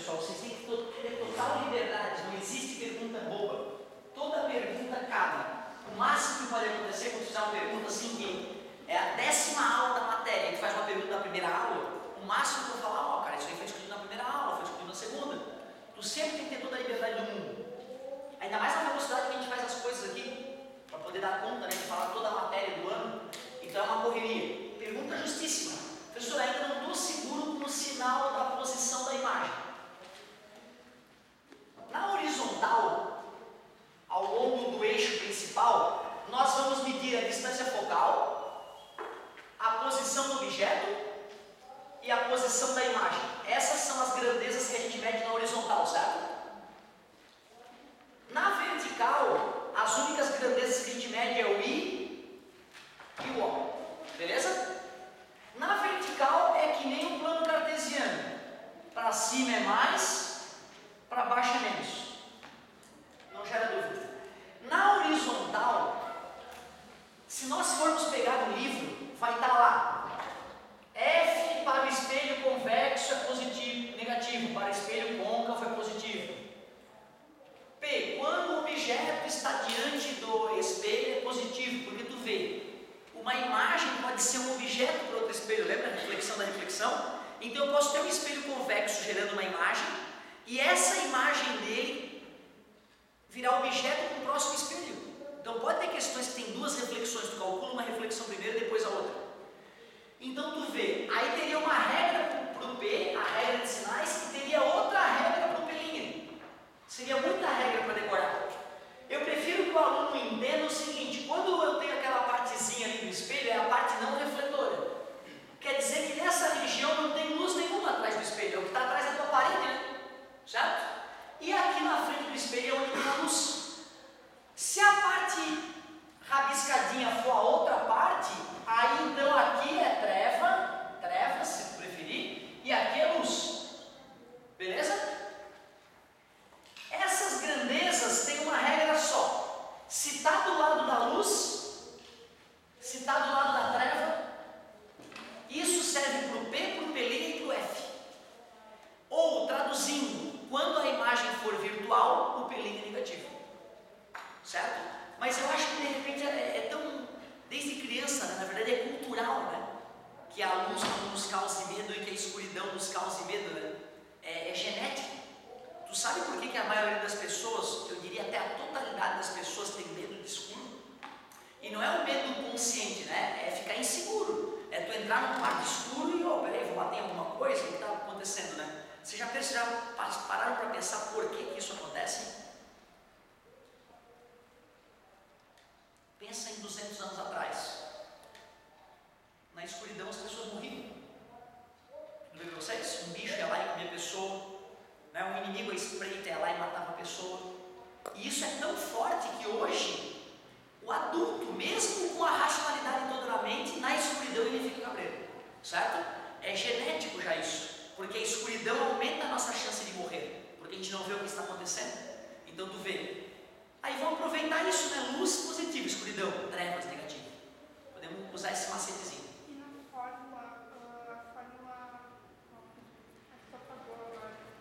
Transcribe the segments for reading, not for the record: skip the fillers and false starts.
pessoal, vocês têm que ter total liberdade, não existe pergunta boba. Toda pergunta cabe. O máximo que pode acontecer quando fizer uma pergunta assim, que é a 10ª aula da matéria, que faz uma pergunta na primeira aula, o máximo que eu vou falar, ó, cara, isso aí foi discutido na primeira aula, foi discutido na segunda. Tu sempre tem que ter toda a liberdade do mundo. Ainda mais na velocidade que a gente faz as coisas aqui, para poder dar conta, né, de falar toda a matéria do ano. Então é uma correria. Pergunta justíssima. Professor, ainda não estou seguro com o sinal da posição da imagem. Na horizontal, ao longo do eixo principal, nós vamos medir a distância focal, a posição do objeto e a posição da imagem. Essas são as grandezas que a gente mede na horizontal, certo? Na vertical, as únicas grandezas que a gente mede é o I e o O. Beleza? Na vertical é que nem o plano cartesiano. Para cima é mais, para baixo é menos. Não gera dúvida. Na horizontal, se nós formos pegar no livro, vai estar lá. F para o espelho convexo é positivo, negativo. Para o espelho côncavo é positivo. P, quando o objeto está diante do espelho é positivo, porque tu vê, uma imagem pode ser um objeto para outro espelho, lembra a reflexão da reflexão? Então eu posso ter um espelho convexo gerando uma imagem, e essa imagem dele virar objeto para o próximo espelho. Então pode ter questões que tem duas reflexões, tu calcula uma reflexão primeiro e depois a outra. Então tu vê, aí teria uma regra para o P, a regra de sinais, e teria outra regra para o P'. Seria muita regra para decorar. Eu prefiro que o aluno entenda o seguinte: quando eu tenho aquela partezinha ali do espelho, é a parte não refletora. Quer dizer que nessa região não tem luz nenhuma atrás do espelho, é o que está atrás da tua parede, né? Certo? E aqui na frente do espelho é onde tem a luz. Se a parte rabiscadinha for a outra parte, aí então aqui é treva, se tu preferir, e aqui é luz. Beleza? Essas grandezas têm uma regra só. Se está do lado da luz, se está do lado da treva, isso serve para o P, para o P' e para o F. Ou, traduzindo, quando a imagem for virtual, o P' é negativo. Certo? Mas eu acho que de repente é tão, desde criança, né? Na verdade é cultural, né? Que a luz nos cause medo e que a escuridão nos cause medo, né? É genético. Tu sabe por que a maioria das pessoas, eu diria até a totalidade das pessoas, tem medo de escuro? E não é um medo consciente, né? É ficar inseguro. É tu entrar num quarto escuro e, peraí, vou bater em alguma coisa, o que está acontecendo, né? Vocês já pararam para pensar por que isso acontece? Pensa em 200 anos atrás. Na escuridão as pessoas morriam. Lembra vocês? Um bicho ia lá e comia a pessoa. Né? Um inimigo à espreita ia lá e matava a pessoa. E isso é tão forte que hoje o adulto, mesmo com a racionalidade toda na mente, na escuridão ele fica cabreiro. Certo? É genético já isso. Porque a escuridão aumenta a nossa chance de morrer. Porque a gente não vê o que está acontecendo. Então tu vê. Aí vamos aproveitar isso, né? Luz positiva, escuridão, trevas negativa. Podemos usar esse macetezinho. E na fórmula,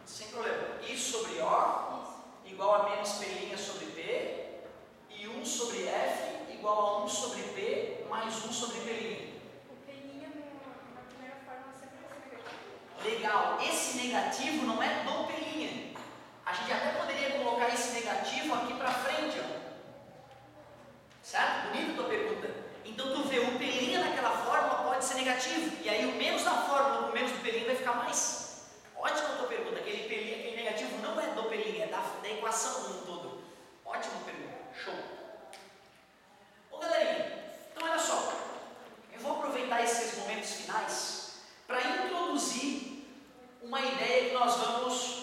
sem problema. I sobre O igual a menos P' sobre P, e 1 sobre F igual a 1 sobre P mais 1 sobre P'. O P' na primeira fórmula sempre vai ser negativo. Legal. Esse negativo não é do P'. A gente até poderia colocar esse negativo aqui para frente, ó. Certo? Bonita a tua pergunta. Então tu vê, o P' naquela fórmula pode ser negativo, e aí o menos da fórmula com o menos do P' vai ficar mais. Ótima a tua pergunta. Aquele P', aquele negativo não é do P', é da equação como um todo. Ótima pergunta. Show. Ô galerinha, então olha só. Eu vou aproveitar esses momentos finais para introduzir uma ideia que nós vamos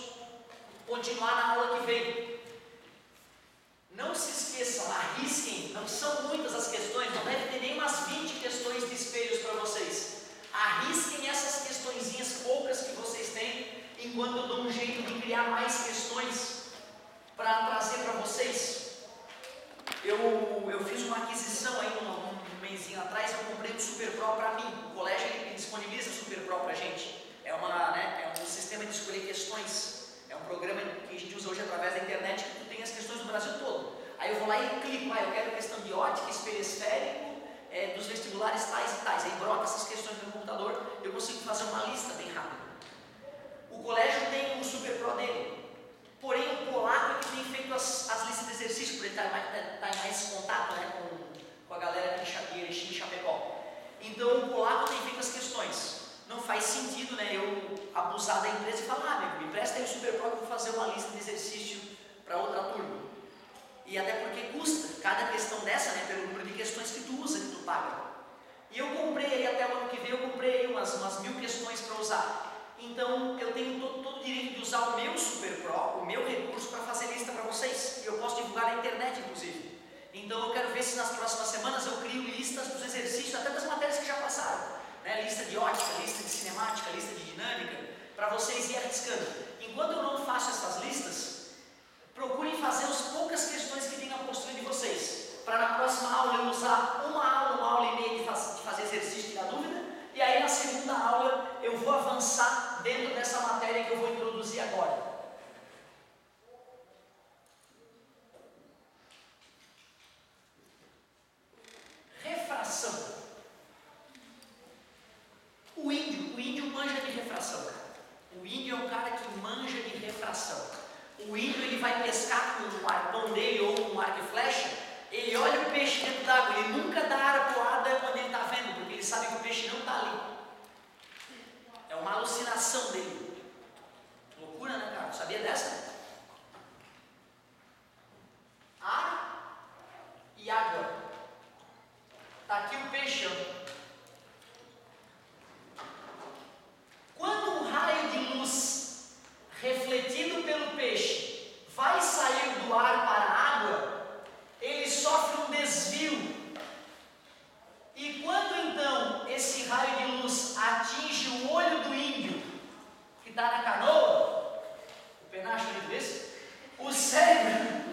continuar na aula que vem. Não se esqueçam, arrisquem, não são muitas as questões, não deve ter nem umas 20 questões de espelhos para vocês. Arrisquem essas questõezinhas poucas que vocês têm, enquanto eu dou um jeito de criar mais questões para trazer para vocês. Eu fiz uma aquisição aí um mêsinho atrás, eu comprei um Super Pro para mim. O colégio ele disponibiliza Super Pro para a gente. É um sistema de escolher questões. programa que a gente usa hoje através da internet, que tu tem as questões do Brasil todo. Aí eu vou lá e clico, eu quero questão de ótica, espelho esférico, dos vestibulares tais e tais. Aí brota essas questões no computador, eu consigo fazer uma lista bem rápida. O colégio tem o Super Pro dele, porém o polaco é que tem feito as listas de exercício, porque ele está em mais contato, né, com a galera de Erechim e Chapecó. Então o polaco tem feito as questões. Não faz sentido, né, eu abusar da empresa e falar, amigo, me presta aí o Super Pro que eu vou fazer uma lista de exercício para outra turma. E até porque custa cada questão dessa, né, pelo número de questões que tu usa, que tu paga. E eu comprei aí, até o ano que vem, eu comprei aí umas 1000 questões para usar. Então eu tenho todo o direito de usar o meu Super Pro, o meu recurso, para fazer lista para vocês. E eu posso divulgar na internet, inclusive. Então eu quero ver se nas próximas semanas eu crio listas dos exercícios, até das matérias que já passaram. Né? Lista de ótica, lista de cinemática, lista de dinâmica, para vocês irem arriscando. Enquanto eu não faço essas listas, procurem fazer as poucas questões que tem na postura de vocês, para na próxima aula eu usar uma aula e meia de fazer exercício da dúvida, e aí na segunda aula eu vou avançar dentro dessa matéria que eu vou introduzir agora. Refração. O índio manja de refração. O índio é um cara que manja de refração. O índio ele vai pescar com um arpão dele ou um arco e flecha, ele olha o peixe dentro d'água, ele nunca dá arpoada quando ele está vendo, porque ele sabe que o peixe não está ali. É uma alucinação dele. Loucura, né, cara? Sabia dessa? Ar e água. Está aqui o peixe, ó. Quando um raio de luz refletido pelo peixe vai sair do ar para a água, ele sofre um desvio. E quando então esse raio de luz atinge o olho do índio que está na canoa, o penacho ali desse, o cérebro,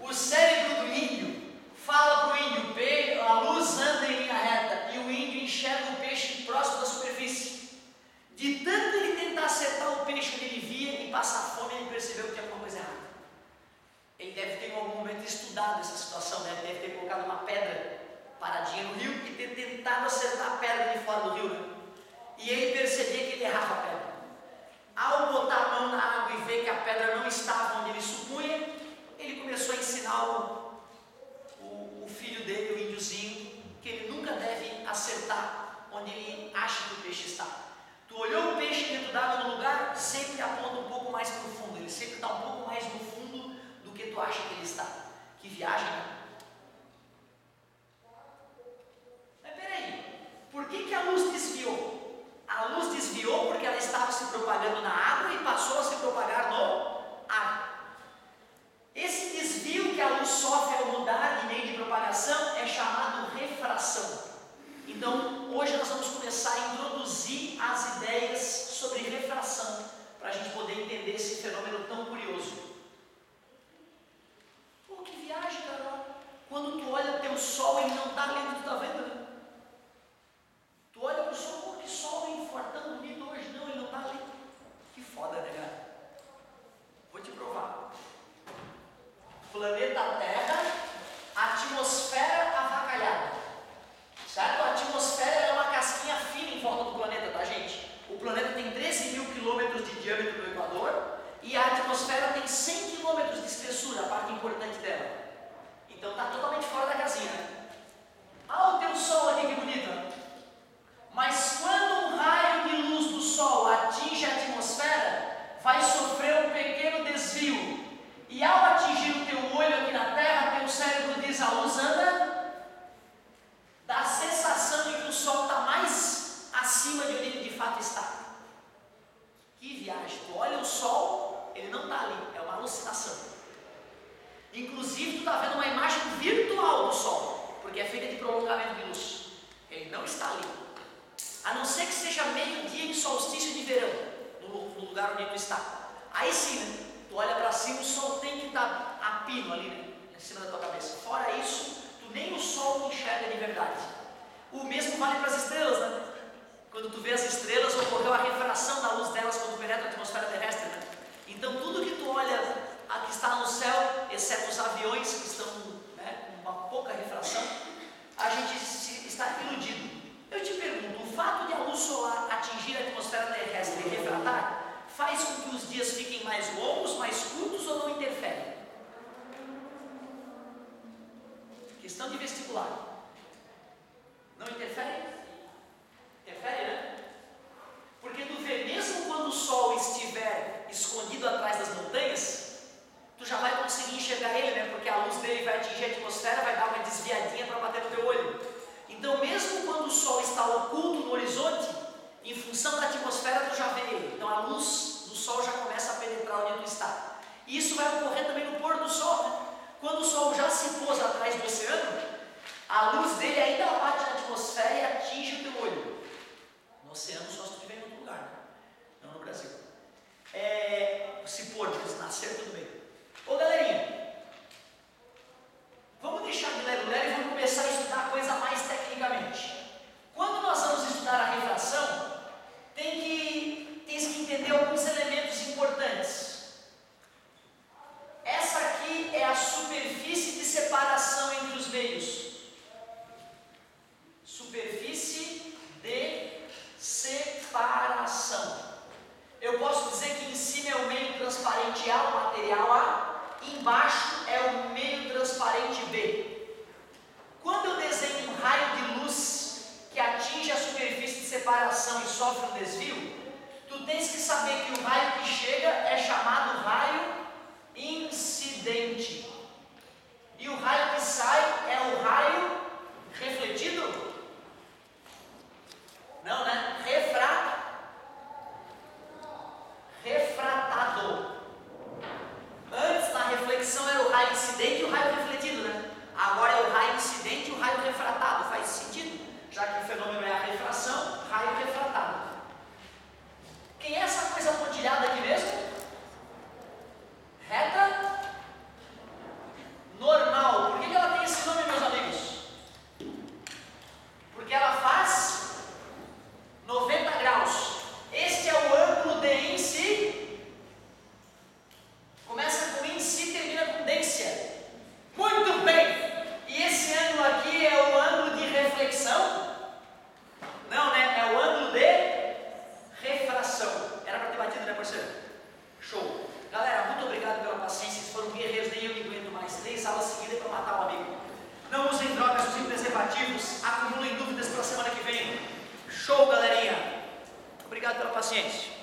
o cérebro do índio fala para o índio, a luz anda em linha reta, e o índio enxerga o peixe próximo da superfície. De tanto ele tentar acertar o peixe onde ele via e passar fome, ele percebeu que tinha alguma coisa errada. Ele deve ter em algum momento estudado essa situação, né? Deve ter colocado uma pedra paradinha no rio e ter tentado acertar a pedra de fora do rio, né? E ele percebia que ele errava a pedra. Ao botar a mão na água e ver que a pedra não estava onde ele supunha, ele começou a ensinar o filho dele, o índiozinho, que ele nunca deve acertar onde ele acha que o peixe está. Tu olhou o peixe dentro d'água no lugar, sempre aponta um pouco mais para o fundo, ele sempre está um pouco mais no fundo do que tu acha que ele está. Que viagem, né? Mas peraí, por que a luz desviou? A luz desviou porque ela estava se propagando na água e passou a se propagar no ar. Esse desvio que a luz sofre ao mudar de meio de propagação é chamado refração. Então, hoje nós vamos começar a introduzir as ideias sobre refração, para a gente poder entender esse fenômeno tão curioso. Pô, que viagem, cara! Quando tu olha o teu sol, ele não está ali onde tu está vendo, né? Tu olha para o sol, pô, que sol, hein? Fortão bonito hoje. Não, ele não está ali. Que foda, né, cara? Vou te provar. Planeta Terra, atmosfera avacalhada. Certo? A atmosfera é uma casquinha fina em volta do planeta, tá, gente? O planeta tem 13.000 quilômetros de diâmetro do Equador e a atmosfera tem 100 quilômetros de espessura, a parte importante dela. Então está totalmente fora da casinha. Ah, o teu sol aqui, que bonito. Mas quando um raio de luz do sol atinge a atmosfera, vai sofrer um pequeno desvio. E ao atingir o teu olho aqui na Terra, teu cérebro diz, a luz anda, dá a sensação de que o sol está mais acima de onde ele de fato está. Que viagem! Tu olha o sol, ele não está ali, é uma alucinação. Inclusive, tu está vendo uma imagem virtual do sol, porque é feita de prolongamento de luz. Ele não está ali. A não ser que seja meio-dia de solstício de verão, no lugar onde tu está. Aí sim, né? Tu olha para cima, o sol tem que estar a pino ali, né? Em cima da tua cabeça. Fora isso, tu nem o sol enxerga de verdade. O mesmo vale para as estrelas, né? Quando tu vê as estrelas, ocorreu a refração da luz delas que os dias fiquem mais longos, mais curtos ou não interfere? Questão de vestibular. Não interfere? Interfere, né? Porque tu vê, mesmo quando o sol estiver escondido atrás das montanhas, tu já vai conseguir enxergar ele, né? Porque a luz dele vai atingir a atmosfera, vai dar uma desviadinha para bater no teu olho. Então, mesmo quando o sol está oculto no horizonte, em função da atmosfera, tu já vê ele. Então, a luz do sol já começa a penetrar onde tu está. E isso vai ocorrer também no pôr do sol, né? Quando o sol já se pôs atrás do oceano, a luz dele ainda bate na atmosfera e atinge o teu olho. No oceano, só se tu estiver em outro lugar, né? Não no Brasil. Se pôr, se nascer, tudo bem. Ô galerinha, vamos deixar de lero-lero e vamos começar a estudar a coisa mais tecnicamente. Quando nós vamos estudar a refração, tens que entender alguns elementos importantes. Essa aqui é a superfície de separação entre os meios. Superfície de separação. Eu posso dizer que em cima é o meio transparente A, o material A, embaixo é o meio transparente B. Quando eu desenho um raio de luz que atinge a superfície de separação e sofre um desvio, tu tens que saber que o raio que chega é chamado raio incidente. E o raio que sai é o raio refletido? Não, né? Refratado. Antes, na reflexão, era o raio incidente e o raio refletido, né? Agora é o raio incidente e o raio refratado. Faz sentido? Já que o fenômeno é a refração, raio refratado. Quem é essa coisa pontilhada aqui mesmo? Reta normal. Por que ela tem esse nome, meus amigos? Porque ela faz 90 graus. Este é o ângulo de incidência. Começa com índice e termina com dência. Muito bem! E esse ângulo aqui é o ângulo de reflexão? Não, né? É o ângulo de refração. Era para ter batido, né, parceiro? Show! Galera, muito obrigado pela paciência. Vocês foram guerreiros, nem eu me aguento mais. 3 aulas seguidas para matar um amigo. Não usem drogas, usem preservativos. Acumulem dúvidas para a semana que vem. Show, galerinha! Obrigado pela paciência.